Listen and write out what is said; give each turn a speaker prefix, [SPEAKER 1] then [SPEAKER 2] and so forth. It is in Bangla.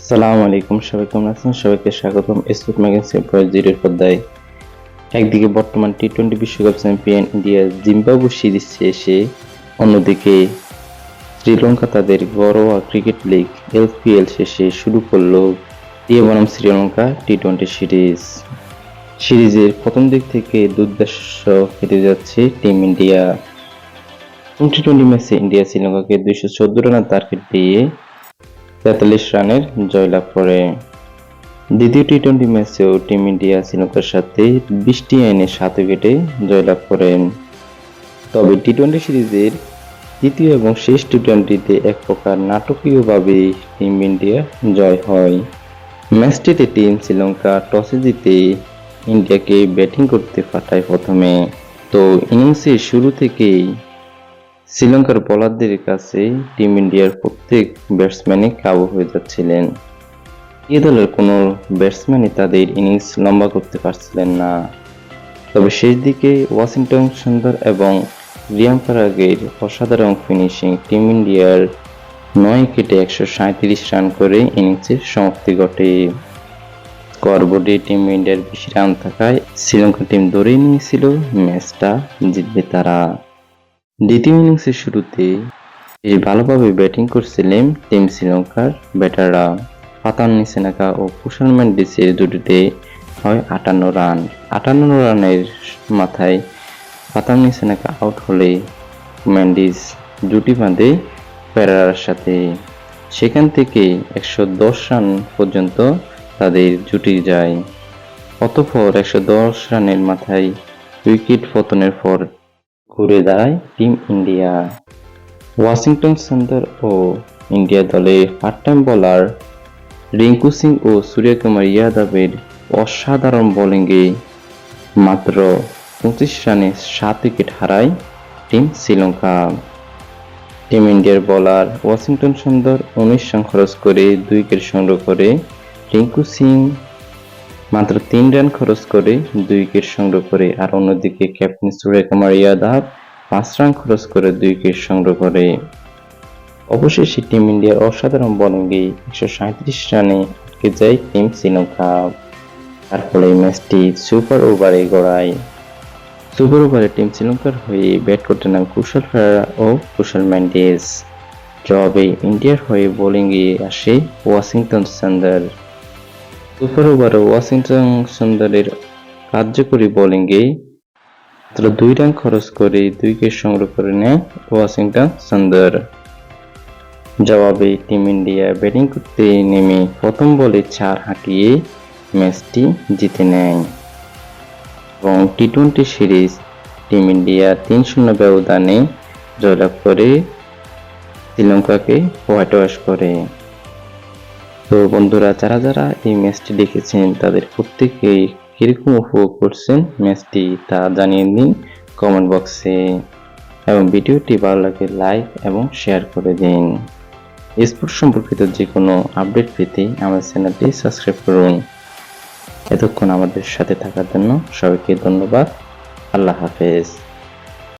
[SPEAKER 1] সালাম আলাইকুম, সবাই কেমন আছেন? সবাইকে স্বাগতম স্পোর্ট ম্যাগাজিন ভয়েস জিরোর পর্দায়। একদিকে বর্তমান টি-20 বিশ্বকাপ চ্যাম্পিয়ন ইন্ডিয়া জিম্বাবুয়ে সিরিজ শেষে, অন্যদিকে শ্রীলঙ্কা তাদের ঘরোয়া ক্রিকেট লিগ এলপিএল শেষে শুরু করলো দিয়ে বনাম শ্রীলঙ্কা টি-20 সিরিজের প্রথম দিক থেকে দুর্ধর্ষ খেতে যাচ্ছে টিম ইন্ডিয়া। টি-20 ম্যাচে ইন্ডিয়া শ্রীলঙ্কাকে 214 রানের টার্গেট দিয়ে 43 রানের জয়লাভ করে। দ্বিতীয় টি-20 ম্যাচেও টিম ইন্ডিয়া শ্রীলঙ্কার সাথে 20টি রানে 7 উইকেটে জয়লাভ করেন। তবে টি-20 সিরিজের তৃতীয় এবং শেষ টি-20তে এক প্রকার নাটকীয়ভাবে টিম ইন্ডিয়া জয় হয়। ম্যাচটিতে টিম শ্রীলঙ্কা টসে জিতে ইন্ডিয়াকে ব্যাটিং করতে পাঠায় প্রথমে। তো ইনিংসের শুরু থেকেই শ্রীলঙ্কার বোলারদের কাছে টিম ইন্ডিয়ার প্রত্যেক ব্যাটসম্যানই কাবু হয়ে যাচ্ছিলেন। এ দলের কোনো ব্যাটসম্যানই তাদের ইনিংস লম্বা করতে পারছিলেন না। তবে শেষ দিকে ওয়াশিংটন সুন্দর এবং রিয়ান পরাগের অসাধারণ ফিনিশিং টিম ইন্ডিয়ার 9 উইকেটে 137 রান করে ইনিংসের সমাপ্তি ঘটে। স্কোরবোর্ডে টিম ইন্ডিয়ার বেশি রান থাকায় শ্রীলঙ্কা টিম ধরেই নিয়েছিল ম্যাচটা জিতবে তারা। দ্বিতীয় ইনিংসের শুরুতে বেশ ভালোভাবে ব্যাটিং করছিলেন টিম শ্রীলঙ্কার ব্যাটাররা। পাতান নিসেনাকা ও কুশল মেন্ডিসের জুটিতে হয় 58 রান। 58 রানের মাথায় পাতান নিসেনাকা আউট হলে মেন্ডিস জুটি বাঁধে পেরেরার সাথে। সেখান থেকে 110 রান পর্যন্ত তাদের জুটি যায়। অতঃপর 110 রানের মাথায় উইকেট পতনের পর ঘুরে দাঁড়ায় টিম ইন্ডিয়া। ওয়াশিংটন সুন্দর ও ইন্ডিয়া দলের পার্ট-টাইম বোলার রিঙ্কু সিং ও সূর্যকুমার যাদবের অসাধারণ বোলিংয়ে মাত্র 25 রানে 7 উইকেট হারায় টিম শ্রীলঙ্কা। টিম ইন্ডিয়ার বোলার ওয়াশিংটন সুন্দর 19 রান খরচ করে 2 উইকেট সংগ্রহ করে। রিঙ্কু সিং মাত্র 3 রান খরচ করে 2 উইকেট সংগ্রহ করে। আর অন্যদিকে ক্যাপ্টেন সূর্যকুমার যাদব 5 রান খরচ করে 2 উইকেট সংগ্রহ করে। অবশেষে টিম ইন্ডিয়ার অসাধারণ বোলিংয়ে 137 রানে আটকে যায় টিম শ্রীলঙ্কা। তার ফলে ম্যাচটি সুপার ওভারে গড়ায়। সুপার ওভারে টিম শ্রীলঙ্কার হয়ে ব্যাট করতে নামে কুশল পেরেরা ও কুশল মেন্ডিস। জবাবে ইন্ডিয়ার হয়ে বোলিংয়ে আসে ওয়াশিংটন সুন্দর। সুপার ওভারে ওয়াশিংটন সুন্দরের কার্যকরী বোলিংয়ে মাত্র 2 রান খরচ করে 2 উইকেট সংগ্রহ করে নেয় ওয়াশিংটন সুন্দর। জবাবে টিম ইন্ডিয়া ব্যাটিং করতে নেমে প্রথম বলে 4 হাঁকিয়ে ম্যাচটি জিতে নেয় এবং টি-20 সিরিজ টিম ইন্ডিয়া 3-0 ব্যবধানে জয়লাভ করে শ্রীলঙ্কাকে হোয়াইট ওয়াশ করে। তো বন্ধুরা, যারা যারা এই ম্যাচটি দেখেছেন তাদের প্রত্যেকেই কিরকম উপভোগ করছেন ম্যাচটি তা জানিয়ে দিন কমেন্ট বক্সে এবং ভিডিওটি ভালো লাগলে লাইক এবং শেয়ার করে দিন। স্পোর্ট সম্পর্কিত যে কোনো আপডেট পেতে আমাদের চ্যানেলটি সাবস্ক্রাইব করুন। এতক্ষণ আমাদের সাথে থাকার জন্য সবাইকে ধন্যবাদ। আল্লাহ হাফেজ।